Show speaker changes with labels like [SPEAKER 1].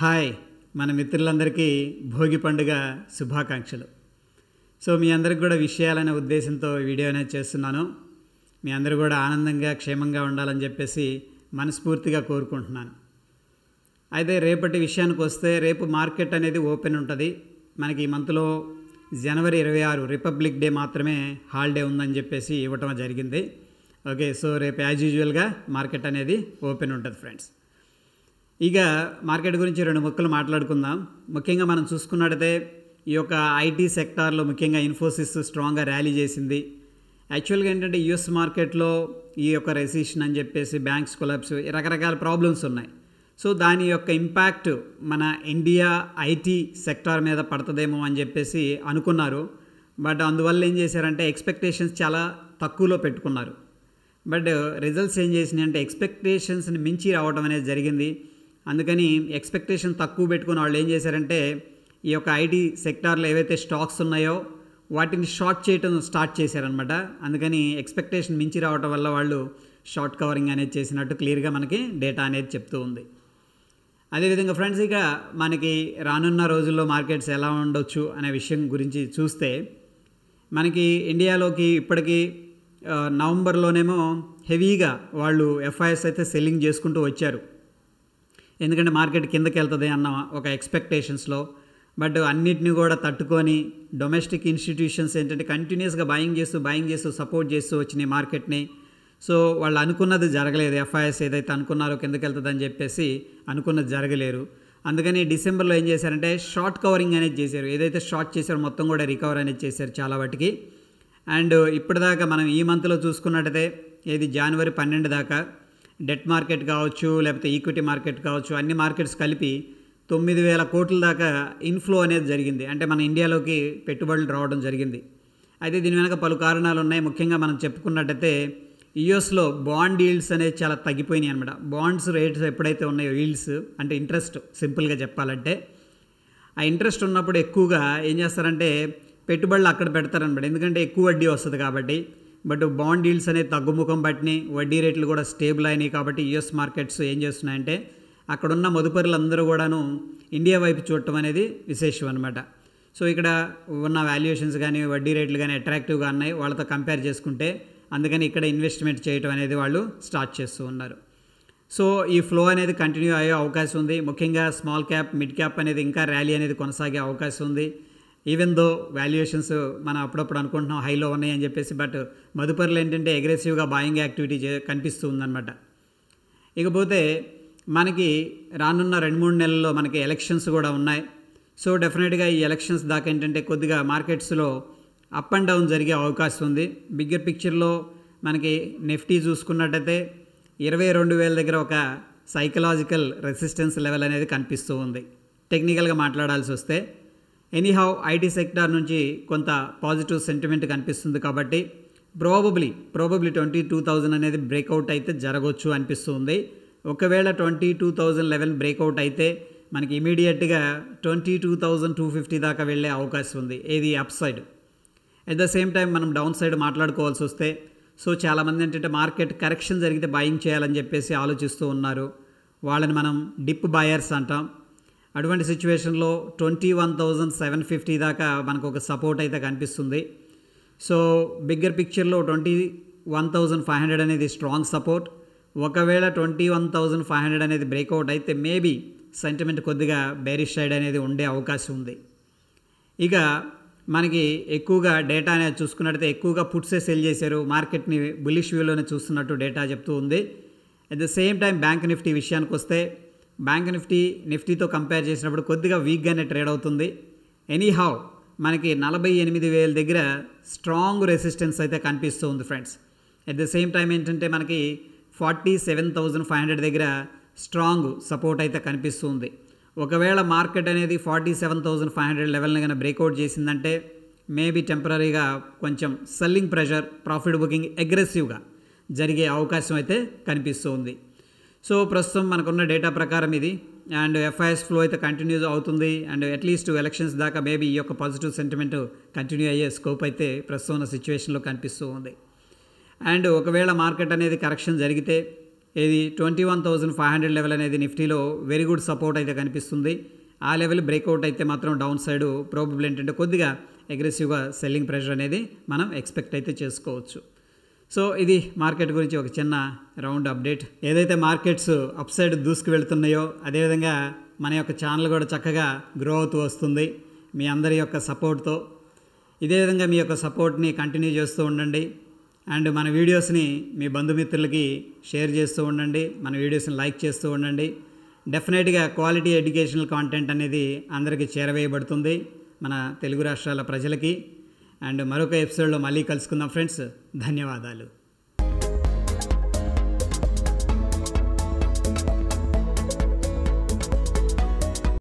[SPEAKER 1] Hi మన మిత్రులందరికీ భోగి పండుగ శుభాకాంక్షలు. సో మీ అందరికి కూడా విషయాలనే ఉద్దేశంతో వీడియో అనేది చేస్తున్నాను. మీ అందరూ కూడా ఆనందంగా క్షేమంగా ఉండాలని చెప్పేసి మనస్ఫూర్తిగా కోరుకుంటున్నాను. అయితే రేపటి విషయానికి వస్తే రేపు మార్కెట్ అనేది ఓపెన్ ఉంటుంది. మనకి ఈ మంత్లో జనవరి 26 రిపబ్లిక్ డే మాత్రమే హాలిడే ఉందని చెప్పేసి ఇవ్వటం జరిగింది. ఓకే, సో రేపు యాజ్ యూజువల్గా మార్కెట్ అనేది ఓపెన్ ఉంటుంది ఫ్రెండ్స్. ఇక మార్కెట్ గురించి రెండు ముక్కలు మాట్లాడుకుందాం. ముఖ్యంగా మనం చూసుకున్నట్టయితే ఈ యొక్క ఐటీ సెక్టార్లో ముఖ్యంగా ఇన్ఫోసిస్ స్ట్రాంగ్గా ర్యాలీ చేసింది. యాక్చువల్గా ఏంటంటే యుఎస్ మార్కెట్లో ఈ యొక్క రెసిషన్ అని చెప్పేసి బ్యాంక్స్ కొలాప్స్ రకరకాల ప్రాబ్లమ్స్ ఉన్నాయి. సో దాని యొక్క ఇంపాక్ట్ మన ఇండియా ఐటీ సెక్టార్ మీద పడుతుందేమో అని చెప్పేసి అనుకున్నారు. బట్ అందువల్ల ఏం చేశారంటే ఎక్స్పెక్టేషన్స్ చాలా తక్కువలో పెట్టుకున్నారు. బట్ రిజల్ట్స్ ఏం చేసినాయి అంటే ఎక్స్పెక్టేషన్స్ని మించి రావడం అనేది జరిగింది. అందుకని ఎక్స్పెక్టేషన్ తక్కువ పెట్టుకుని వాళ్ళు ఏం చేశారంటే ఈ యొక్క ఐటీ సెక్టార్లో ఏవైతే స్టాక్స్ ఉన్నాయో వాటిని షార్ట్ చేయడం స్టార్ట్ చేశారనమాట. అందుకని ఎక్స్పెక్టేషన్ మించి రావడం వల్ల వాళ్ళు షార్ట్ కవరింగ్ అనేది చేసినట్టు క్లియర్గా మనకి డేటా అనేది చెప్తూ ఉంది. అదేవిధంగా ఫ్రెండ్స్, ఇక మనకి రానున్న రోజుల్లో మార్కెట్స్ ఎలా ఉండొచ్చు అనే విషయం గురించి చూస్తే మనకి ఇండియాలోకి ఇప్పటికీ నవంబర్లోనేమో హెవీగా వాళ్ళు ఎఫ్ఐఎస్ అయితే సెల్లింగ్ చేసుకుంటూ వచ్చారు. ఎందుకంటే మార్కెట్ కిందకి వెళ్తుంది అన్న ఒక ఎక్స్పెక్టేషన్స్లో. బట్ అన్నిటిని కూడా తట్టుకొని డొమెస్టిక్ ఇన్స్టిట్యూషన్స్ ఏంటంటే కంటిన్యూస్గా బాయింగ్ చేస్తూ సపోర్ట్ చేస్తూ వచ్చినాయి మార్కెట్ని. సో వాళ్ళు అనుకున్నది జరగలేదు. ఎఫ్ఐఎస్ ఏదైతే అనుకున్నారో కిందకి వెళ్తుందని చెప్పేసి అనుకున్నది జరగలేరు. అందుకని డిసెంబర్లో ఏం చేశారంటే షార్ట్ కవరింగ్ అనేది చేశారు. ఏదైతే షార్ట్ చేశారో మొత్తం కూడా రికవర్ అనేది చేశారు చాలా వాటికి. అండ్ ఇప్పటిదాకా మనం ఈ మంత్లో చూసుకున్నట్టయితే ఏది జనవరి 12 దాకా డెట్ మార్కెట్ కావచ్చు, లేకపోతే ఈక్విటీ మార్కెట్ కావచ్చు, అన్ని మార్కెట్స్ కలిపి 9,000 కోట్ల దాకా ఇన్ఫ్లో అనేది జరిగింది. అంటే మన ఇండియాలోకి పెట్టుబడులు రావడం జరిగింది. అయితే దీని వెనక పలు కారణాలు ఉన్నాయి. ముఖ్యంగా మనం చెప్పుకున్నట్టయితే యూఎస్లో బాండ్ ఈల్డ్స్ అనేది చాలా తగ్గిపోయినాయి అనమాట. బాండ్స్ రేట్స్ ఎప్పుడైతే ఉన్నాయో ఈల్డ్స్ అంటే ఇంట్రెస్ట్, సింపుల్గా చెప్పాలంటే ఆ ఇంట్రెస్ట్ ఉన్నప్పుడు ఎక్కువగా ఏం చేస్తారంటే పెట్టుబడులు అక్కడ పెడతారనమాట. ఎందుకంటే ఎక్కువ వడ్డీ వస్తుంది కాబట్టి. బట్ బాండ్ డీల్స్ అనేది తగ్గుముఖం పట్టినాయి, వడ్డీ రేట్లు కూడా స్టేబుల్ అయినాయి. కాబట్టి యుఎస్ మార్కెట్స్ ఏం చేస్తున్నాయంటే అక్కడున్న మదుపరులందరూ కూడాను ఇండియా వైపు చూడటం అనేది విశేషం అనమాట. సో ఇక్కడ ఉన్న వాల్యుయేషన్స్ కానీ వడ్డీ రేట్లు కానీ అట్రాక్టివ్గా ఉన్నాయి వాళ్ళతో కంపేర్ చేసుకుంటే. అందుకని ఇక్కడ ఇన్వెస్ట్మెంట్ చేయడం అనేది వాళ్ళు స్టార్ట్ చేస్తూ ఉన్నారు. సో ఈ ఫ్లో అనేది కంటిన్యూ అయ్యే అవకాశం ఉంది. ముఖ్యంగా స్మాల్ క్యాప్, మిడ్ క్యాప్ అనేది ఇంకా ర్యాలీ అనేది కొనసాగే అవకాశం ఉంది. ఈవెన్ దో వాల్యుయేషన్స్ మనం అప్పుడప్పుడు అనుకుంటున్నాం హైలో ఉన్నాయి అని చెప్పేసి. బట్ మదుపరులు ఏంటంటే అగ్రెసివ్గా బాయింగ్ యాక్టివిటీ కనిపిస్తూ ఉందన్నమాట. ఇకపోతే మనకి రానున్న 2-3 నెలల్లో మనకి ఎలక్షన్స్ కూడా ఉన్నాయి. సో డెఫినెట్గా ఈ ఎలక్షన్స్ దాకా ఏంటంటే కొద్దిగా మార్కెట్స్లో అప్ అండ్ డౌన్ జరిగే అవకాశం ఉంది. బిగ్గర్ పిక్చర్లో మనకి నిఫ్టీ చూసుకున్నట్టయితే 22,000 దగ్గర ఒక సైకలాజికల్ రెసిస్టెన్స్ లెవెల్ అనేది కనిపిస్తూ ఉంది. టెక్నికల్గా మాట్లాడాల్సి వస్తే ఎనీహౌ ఐటీ సెక్టార్ నుంచి కొంత పాజిటివ్ సెంటిమెంట్ కనిపిస్తుంది. కాబట్టి ప్రాబబ్లీ 22,000 అనేది బ్రేక్అవుట్ అయితే జరగవచ్చు అనిపిస్తుంది. ఒకవేళ 22,011 బ్రేక్అవుట్ అయితే మనకి ఇమీడియట్గా 22,250 దాకా వెళ్ళే అవకాశం ఉంది. ఏది up side. At the same time మనం డౌన్ సైడ్ మాట్లాడుకోవాల్సి వస్తే సో చాలామంది ఏంటంటే మార్కెట్ కరెక్షన్ జరిగితే బయింగ్ చేయాలని చెప్పేసి ఆలోచిస్తూ ఉన్నారు. వాళ్ళని మనం డిప్ బయర్స్ అంటాం. అటువంటి సిచ్యువేషన్లో 21,750 దాకా మనకు ఒక సపోర్ట్ అయితే కనిపిస్తుంది. సో బిగ్గర్ పిక్చర్లో 21,500 అనేది స్ట్రాంగ్ సపోర్ట్. ఒకవేళ 21,500 అనేది బ్రేక్అవుట్ అయితే మేబీ సెంటిమెంట్ కొద్దిగా బేరిష్ సైడ్ అనేది ఉండే అవకాశం ఉంది. ఇక మనకి ఎక్కువగా డేటా అనేది చూసుకున్నట్టయితే ఎక్కువగా పుట్సే సెల్ చేశారు. మార్కెట్ని బుల్లిష్ వ్యూలోనే చూస్తున్నట్టు డేటా చెప్తూ ఉంది. At the same time bank Nifty విషయానికి వస్తే బ్యాంక్ నిఫ్టీతో కంపేర్ చేసినప్పుడు కొద్దిగా వీక్గానే ట్రేడ్ అవుతుంది. ఎనీహౌ మనకి 48,000 దగ్గర స్ట్రాంగ్ రెసిస్టెన్స్ అయితే కనిపిస్తూ ఉంది friends. At the same time ఏంటంటే మనకి 47,500 దగ్గర స్ట్రాంగ్ సపోర్ట్ అయితే కనిపిస్తుంది. ఒకవేళ మార్కెట్ అనేది 47,500 లెవెల్ని కనుక బ్రేక్అవుట్ చేసిందంటే మేబీ టెంపరీగా కొంచెం సెల్లింగ్ ప్రెషర్, ప్రాఫిట్ బుకింగ్ అగ్రెసివ్గా జరిగే అవకాశం అయితే కనిపిస్తూ ఉంది. సో ప్రస్తుతం మనకున్న డేటా ప్రకారం ఇది. అండ్ ఎఫ్ఐఎస్ ఫ్లో అయితే కంటిన్యూ అవుతుంది. అండ్ అట్లీస్ట్ ఎలక్షన్స్ దాకా మేబీ ఈ యొక్క పాజిటివ్ సెంటిమెంట్ కంటిన్యూ అయ్యే స్కోప్ అయితే ప్రస్తుతం ఉన్న సిచ్యువేషన్లో కనిపిస్తూ ఉంది. అండ్ ఒకవేళ మార్కెట్ అనేది కరెక్షన్ జరిగితే ఇది 21,500 లెవెల్ అనేది నిఫ్టీలో వెరీ గుడ్ సపోర్ట్ అయితే కనిపిస్తుంది. ఆ లెవెల్ బ్రేక్అవుట్ అయితే మాత్రం డౌన్ సైడ్ ప్రోబబుల్ ఏంటంటే కొద్దిగా అగ్రెసివ్గా సెల్లింగ్ ప్రెషర్ అనేది మనం ఎక్స్పెక్ట్ అయితే చేసుకోవచ్చు. సో ఇది మార్కెట్ గురించి ఒక చిన్న రౌండ్ అప్డేట్. ఏదైతే మార్కెట్స్ అప్ సైడ్ దూసుకు వెళ్తున్నాయో అదేవిధంగా మన యొక్క ఛానల్ కూడా చక్కగా గ్రో అవుతూ వస్తుంది మీ అందరి యొక్క సపోర్ట్తో. ఇదే విధంగా మీ యొక్క సపోర్ట్ని కంటిన్యూ చేస్తూ ఉండండి. అండ్ మన వీడియోస్ని మీ బంధుమిత్రులకి షేర్ చేస్తూ ఉండండి. మన వీడియోస్ని లైక్ చేస్తూ ఉండండి. డెఫినెట్గా క్వాలిటీ ఎడ్యుకేషనల్ కాంటెంట్ అనేది అందరికీ చేరవేయబడుతుంది మన తెలుగు రాష్ట్రాల ప్రజలకి. అండ్ మరొక ఎపిసోడ్లో మళ్ళీ కలుసుకుందాం ఫ్రెండ్స్. ధన్యవాదాలు.